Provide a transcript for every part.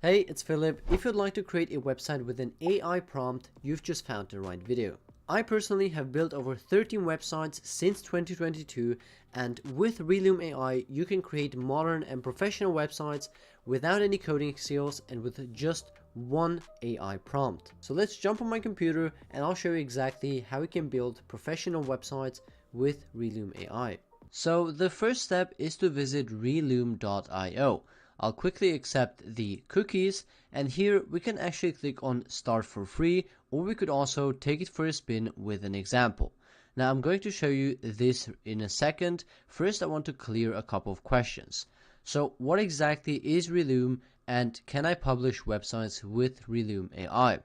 Hey, it's Philip. If you'd like to create a website with an AI prompt, you've just found the right video. I personally have built over 13 websites since 2022, and with Relume AI, you can create modern and professional websites without any coding skills and with just one AI prompt. So let's jump on my computer and I'll show you exactly how you can build professional websites with Relume AI. So the first step is to visit relume.io. I'll quickly accept the cookies, and here we can actually click on start for free, or we could also take it for a spin with an example. Now I'm going to show you this in a second. First I want to clear a couple of questions. So what exactly is Relume, and can I publish websites with Relume AI?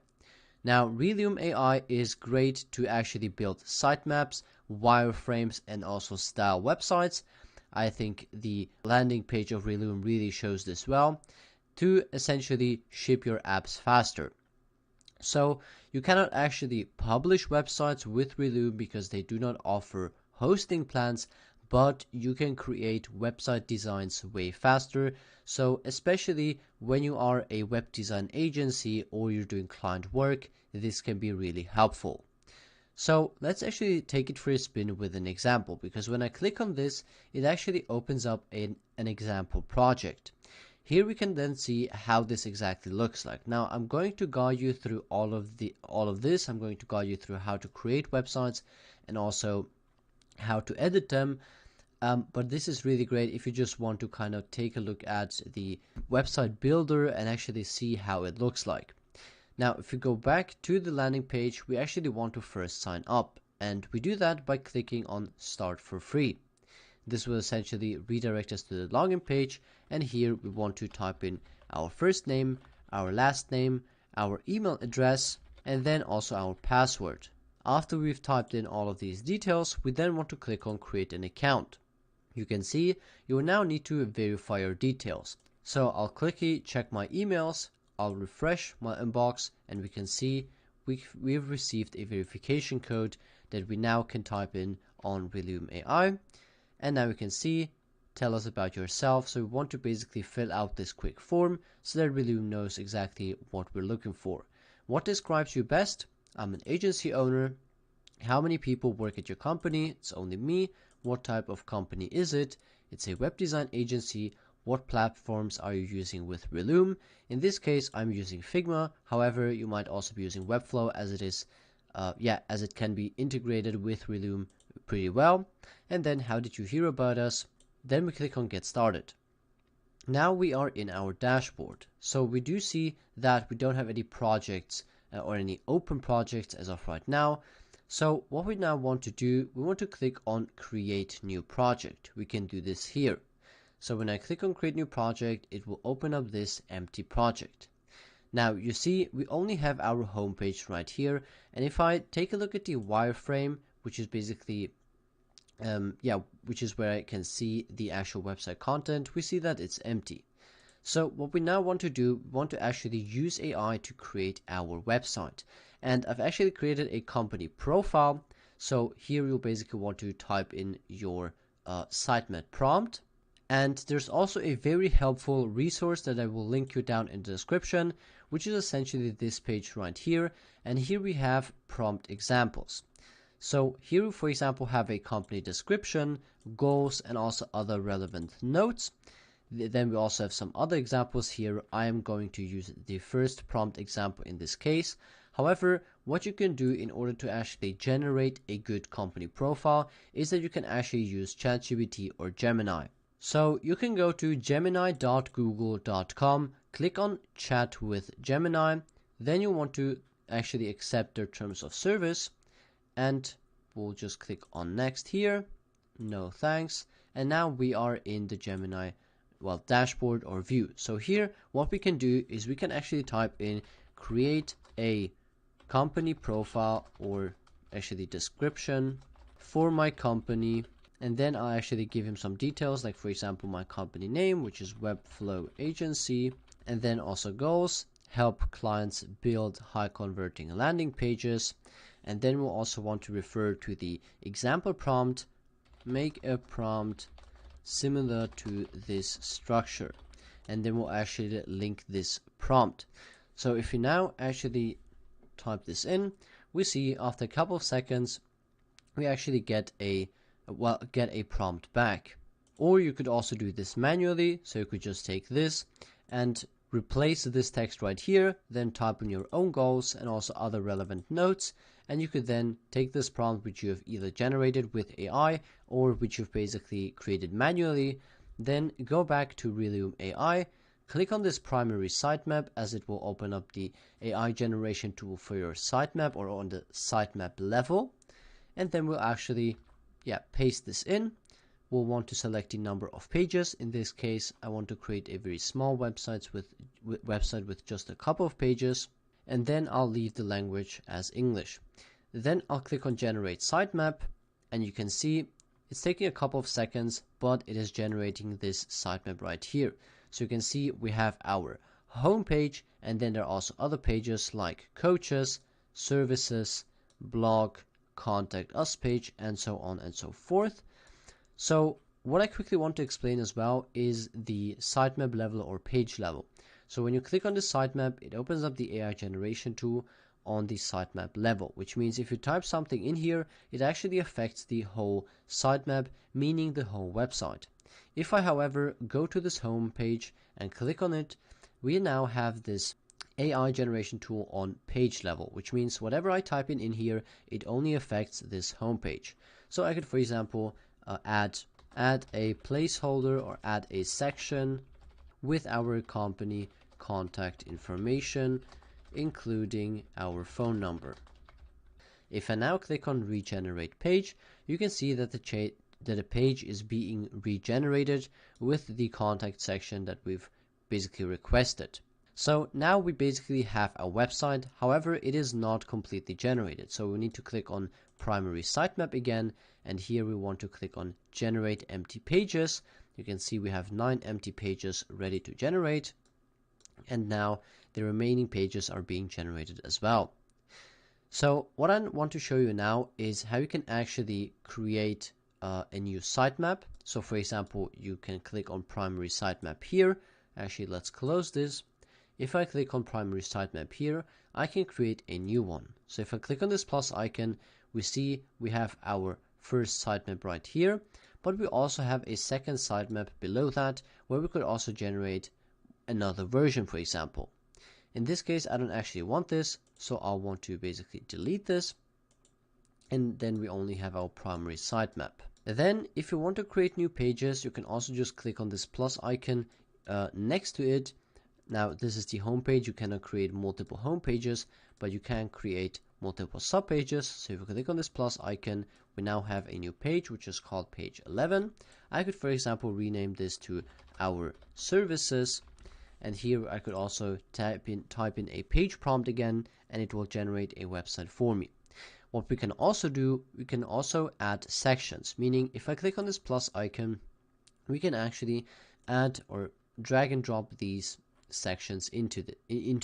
Now, Relume AI is great to actually build sitemaps, wireframes, and also style websites. I think the landing page of Relume really shows this well, to essentially ship your apps faster. So you cannot actually publish websites with Relume because they do not offer hosting plans, but you can create website designs way faster. So especially when you are a web design agency or you're doing client work, this can be really helpful. So let's actually take it for a spin with an example, because when I click on this, it actually opens up an example project. Here we can then see how this exactly looks like. Now I'm going to guide you through all of this. I'm going to guide you through how to create websites and also how to edit them. But this is really great if you just want to kind of take a look at the website builder and actually see how it looks like. Now, if we go back to the landing page, we actually want to first sign up, and we do that by clicking on Start for Free. This will essentially redirect us to the login page, and here we want to type in our first name, our last name, our email address, and then also our password. After we've typed in all of these details, we then want to click on Create an Account. You can see you will now need to verify your details. So I'll quickly check my emails. I'll refresh my inbox, and we can see we've received a verification code that we now can type in on Relume AI. And now we can see, tell us about yourself. So we want to basically fill out this quick form so that Relume knows exactly what we're looking for. What describes you best? I'm an agency owner. How many people work at your company? It's only me. What type of company is it? It's a web design agency. What platforms are you using with Relume? In this case, I'm using Figma. However, you might also be using Webflow, as it is, as it can be integrated with Relume pretty well. And then, how did you hear about us? Then we click on Get Started. Now we are in our dashboard. So we do see that we don't have any projects or any open projects as of right now. So what we now want to do, we want to click on Create New Project. We can do this here. So when I click on Create New Project, it will open up this empty project. Now you see we only have our home page right here, and if I take a look at the wireframe, which is basically which is where I can see the actual website content, we see that it's empty. So what we now want to do, we want to actually use AI to create our website. And I've actually created a company profile. So here you'll basically want to type in your sitemap prompt. And there's also a very helpful resource that I will link you down in the description, which is essentially this page right here. And here we have prompt examples. So here, for example, have a company description, goals, and also other relevant notes. Then we also have some other examples here. I am going to use the first prompt example in this case. However, what you can do in order to actually generate a good company profile is that you can actually use ChatGPT or Gemini. So you can go to gemini.google.com, click on Chat with Gemini, then you want to actually accept their terms of service, and we'll just click on Next here. No thanks. And now we are in the Gemini dashboard or view. So here what we can do is we can actually type in create a company profile, or actually description for my company, and then I'll actually give him some details, like for example my company name, which is Webflow Agency, and then also goals, help clients build high converting landing pages. And then we'll also want to refer to the example prompt, make a prompt similar to this structure. and then we'll actually link this prompt. So if you now actually type this in, we see after a couple of seconds we actually get a prompt back. Or you could also do this manually, so you could just take this and replace this text right here, then type in your own goals and also other relevant notes, and you could then take this prompt which you have either generated with AI or which you've basically created manually, then go back to Relume AI, click on this primary sitemap, as it will open up the AI generation tool for your sitemap or on the sitemap level, and then we'll actually paste this in. We'll want to select the number of pages. In this case, I want to create a very small website with just a couple of pages, and then I'll leave the language as English. Then I'll click on generate sitemap, and you can see it's taking a couple of seconds, but it is generating this sitemap right here. So you can see we have our home page, and then there are also other pages like coaches, services, blog, contact us page, and so on and so forth. So what I quickly want to explain as well is the sitemap level or page level. So when you click on the sitemap, it opens up the AI generation tool on the sitemap level, which means if you type something in here, it actually affects the whole sitemap, meaning the whole website. If I, however, go to this home page and click on it, we now have this AI generation tool on page level, which means whatever I type in here, it only affects this home page. So I could, for example, add a placeholder or add a section with our company contact information, including our phone number. If I now click on regenerate page, you can see that the page is being regenerated with the contact section that we've basically requested. So now we basically have a website, however it is not completely generated. So we need to click on primary sitemap again, and here we want to click on generate empty pages. You can see we have 9 empty pages ready to generate, and now the remaining pages are being generated as well. So what I want to show you now is how you can actually create a new sitemap. So for example, you can click on primary sitemap here. Actually, let's close this. If I click on primary sitemap here, I can create a new one. So if I click on this plus icon, we see we have our first sitemap right here, but we also have a second sitemap below that where we could also generate another version, for example. In this case, I don't actually want this, so I'll want to basically delete this, and then we only have our primary sitemap. Then if you want to create new pages, you can also just click on this plus icon next to it. Now this is the home page. You cannot create multiple home pages, but you can create multiple sub pages. So if you click on this plus icon, we now have a new page which is called page 11. I could, for example, rename this to our services, and here I could also type in a page prompt again, and it will generate a website for me. What we can also do, we can also add sections, meaning if I click on this plus icon, we can actually add or drag and drop these sections into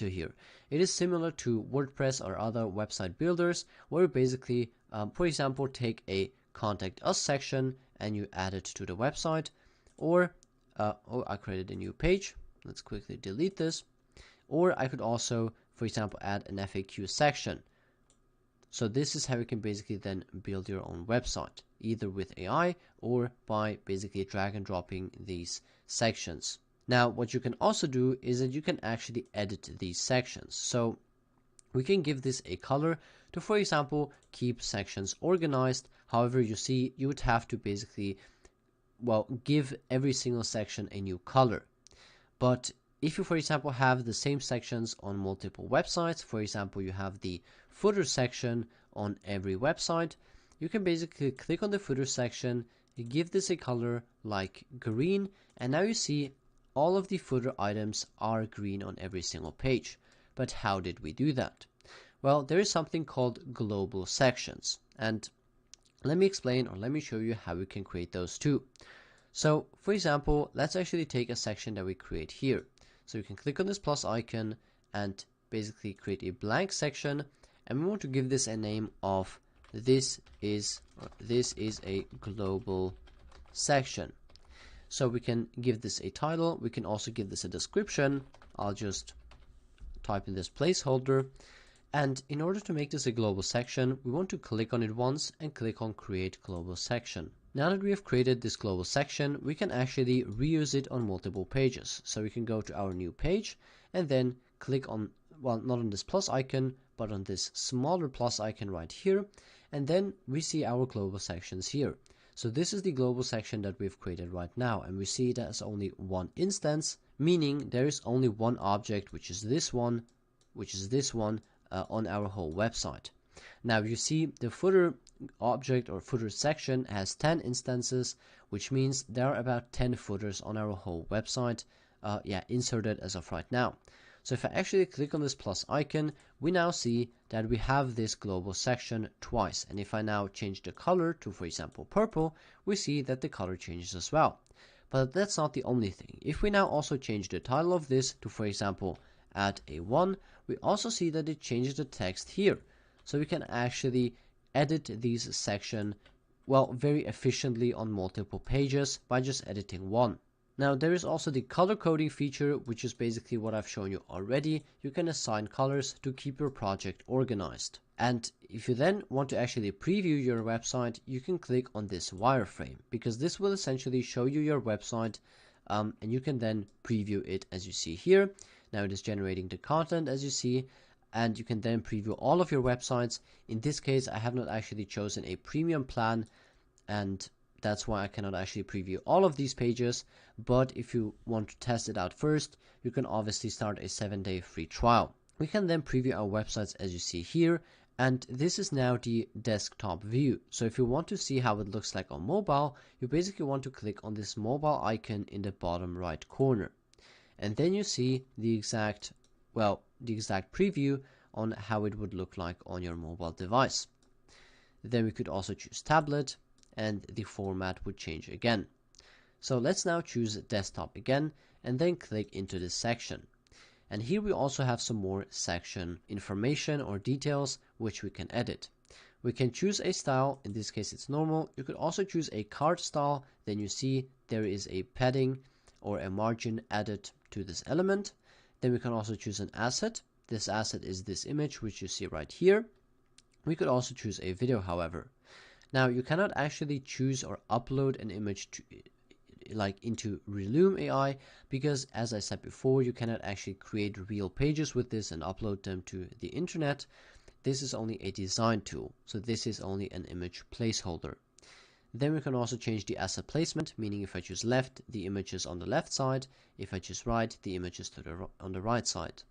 here. It is similar to WordPress or other website builders, where you basically, for example, take a contact us section and you add it to the website, or I created a new page. Let's quickly delete this. Or I could also, for example, add an FAQ section. So this is how you can basically then build your own website, either with AI or by basically drag and dropping these sections. Now, what you can also do is that you can actually edit these sections. So we can give this a color to, for example, keep sections organized. However, you see, you would have to basically, well, give every single section a new color. But if you, for example, have the same sections on multiple websites, for example, you have the footer section on every website, you can basically click on the footer section, give this a color like green, and now you see all of the footer items are green on every single page. But how did we do that? Well, there is something called global sections, and let me explain, or let me show you how we can create those too. So for example, let's actually take a section that we create here. So you can click on this plus icon and basically create a blank section, and we want to give this a name of this is a global section. So we can give this a title. We can also give this a description. I'll just type in this placeholder. And in order to make this a global section, we want to click on it once and click on create global section. Now that we have created this global section, we can actually reuse it on multiple pages. So we can go to our new page and then click on, well, not on this plus icon, but on this smaller plus icon right here. And then we see our global sections here. So this is the global section that we've created right now, and we see it as only one instance, meaning there is only one object, which is this one, on our whole website. Now you see the footer object or footer section has 10 instances, which means there are about 10 footers on our whole website inserted as of right now. So if I actually click on this plus icon, we now see that we have this global section twice. And if I now change the color to, for example, purple, we see that the color changes as well. But that's not the only thing. If we now also change the title of this to, for example, add a 1, we also see that it changes the text here. So we can actually edit these section, well, very efficiently on multiple pages by just editing one. Now there is also the color coding feature, which is basically what I've shown you already. You can assign colors to keep your project organized. And if you then want to actually preview your website, you can click on this wireframe, because this will essentially show you your website, and you can then preview it as you see here. Now it is generating the content as you see, and you can then preview all of your websites. In this case, I have not actually chosen a premium plan, and that's why I cannot actually preview all of these pages. But if you want to test it out first, you can obviously start a 7-day free trial. We can then preview our websites as you see here, and this is now the desktop view. So if you want to see how it looks like on mobile, you basically want to click on this mobile icon in the bottom right corner, and then you see the exact preview on how it would look like on your mobile device. Then we could also choose tablet, and the format would change again. So let's now choose desktop again and then click into this section. And here we also have some more section information or details which we can edit. We can choose a style, in this case it's normal. You could also choose a card style, then you see there is a padding or a margin added to this element. Then we can also choose an asset. This asset is this image which you see right here. We could also choose a video, however. Now you cannot actually choose or upload an image to, into Relume AI, because as I said before, you cannot actually create real pages with this and upload them to the internet. This is only a design tool, so this is only an image placeholder. Then we can also change the asset placement, meaning if I choose left, the image is on the left side. If I choose right, the image is on the right side.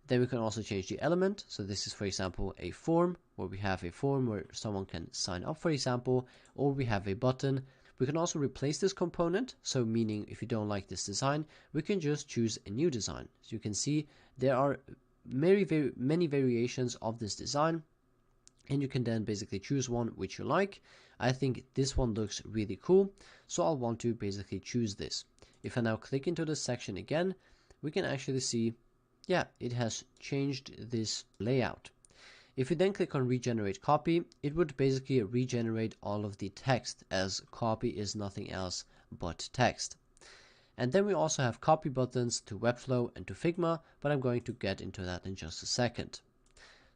Then we can also change the element. So this is, for example, a form, where we have a form where someone can sign up, for example, or we have a button. We can also replace this component. So meaning if you don't like this design, we can just choose a new design. So you can see there are many variations of this design, and you can then basically choose one which you like. I think this one looks really cool, so I'll want to basically choose this. If I now click into this section again, we can actually see, yeah, it has changed this layout. If you then click on regenerate copy, it would basically regenerate all of the text, as copy is nothing else but text. And then we also have copy buttons to Webflow and to Figma, but I'm going to get into that in just a second.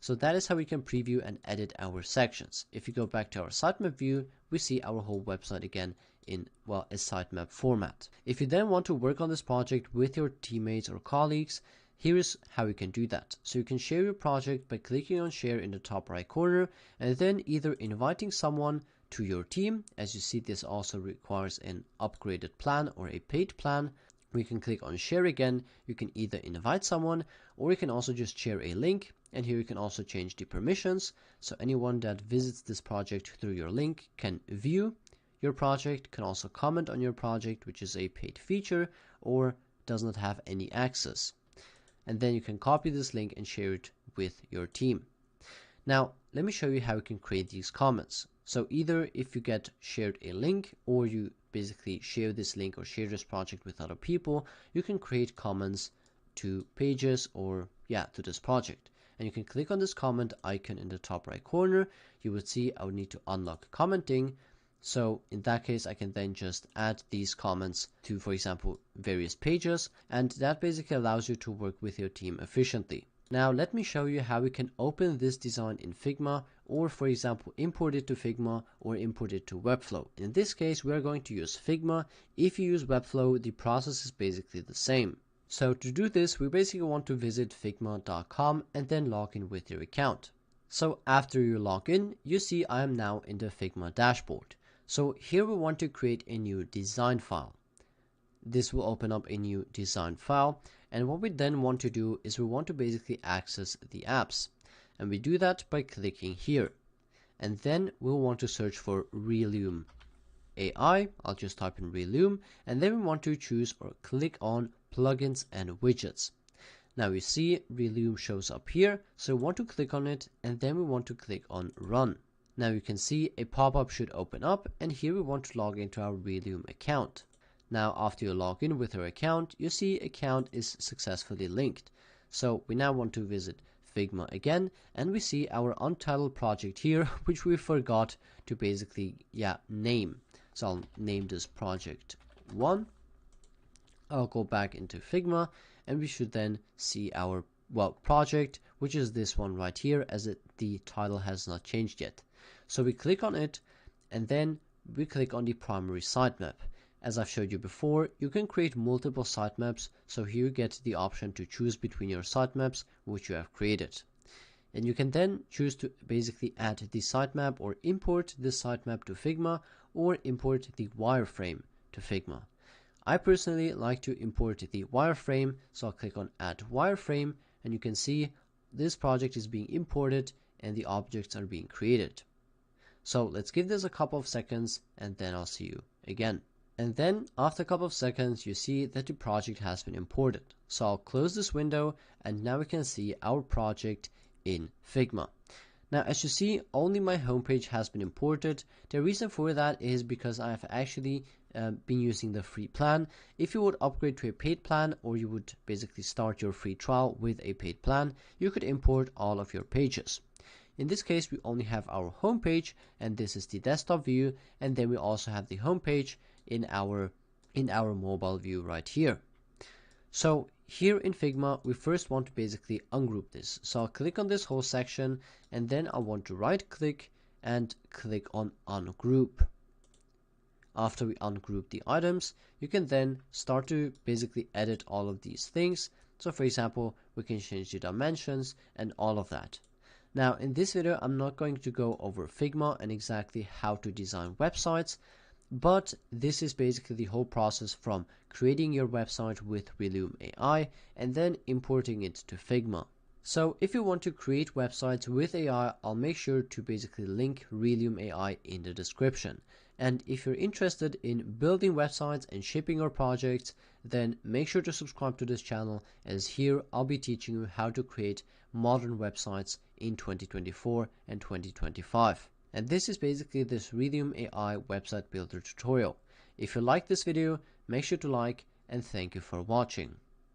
So that is how we can preview and edit our sections. If you go back to our sitemap view, we see our whole website again in, well, a sitemap format. If you then want to work on this project with your teammates or colleagues, here is how you can do that. So you can share your project by clicking on share in the top right corner, and then either inviting someone to your team. As you see, this also requires an upgraded plan or a paid plan. We can click on share again. You can either invite someone, or you can also just share a link. And here you can also change the permissions. So anyone that visits this project through your link can view your project, can also comment on your project, which is a paid feature, or does not have any access. And then you can copy this link and share it with your team. Now, let me show you how you can create these comments. So either if you get shared a link, or you basically share this link or share this project with other people, you can create comments to pages or to this project. And you can click on this comment icon in the top right corner. You would see I would need to unlock commenting. So in that case, I can then just add these comments to, for example, various pages, and that basically allows you to work with your team efficiently. Now let me show you how we can open this design in Figma, or for example import it to Figma or import it to Webflow. In this case we are going to use Figma. If you use Webflow, the process is basically the same. So to do this, we basically want to visit figma.com and then log in with your account. So after you log in, you see I am now in the Figma dashboard. So here we want to create a new design file. This will open up a new design file, and what we then want to do is we want to basically access the apps, and we do that by clicking here, and then we'll want to search for Relume AI. I'll just type in Relume, and then we want to choose or click on plugins and widgets. Now you see Relume shows up here, so we want to click on it, and then we want to click on Run. Now you can see a pop-up should open up, and here we want to log into our Relume account. Now after you log in with your account, you see account is successfully linked. So we now want to visit Figma again, and we see our untitled project here, which we forgot to basically name. So I'll name this project 1. I'll go back into Figma, and we should then see our project, which is this one right here, as the title has not changed yet. So we click on it, and then we click on the primary sitemap. As I've showed you before, you can create multiple sitemaps, so here you get the option to choose between your sitemaps which you have created. And you can then choose to basically add the sitemap or import this sitemap to Figma, or import the wireframe to Figma. I personally like to import the wireframe, so I'll click on Add Wireframe, and you can see this project is being imported and the objects are being created. So let's give this a couple of seconds, and then I'll see you again. And then after a couple of seconds, you see that the project has been imported. So I'll close this window, and now we can see our project in Figma. Now as you see, only my homepage has been imported. The reason for that is because I have actually been using the free plan. If you would upgrade to a paid plan, or you would basically start your free trial with a paid plan, you could import all of your pages. In this case, we only have our homepage, and this is the desktop view, and then we also have the homepage in our mobile view right here. So here in Figma, we first want to basically ungroup this. So I'll click on this whole section, and then I want to right click and click on ungroup. After we ungroup the items, you can then start to basically edit all of these things. So for example, we can change the dimensions and all of that. Now in this video, I'm not going to go over Figma and exactly how to design websites, but this is basically the whole process from creating your website with Relume AI and then importing it to Figma. So if you want to create websites with AI, I'll make sure to basically link Relume AI in the description. And if you're interested in building websites and shipping your projects, then make sure to subscribe to this channel, as here I'll be teaching you how to create modern websites in 2024 and 2025. And this is basically this Relume AI website builder tutorial. If you like this video, make sure to like, and thank you for watching.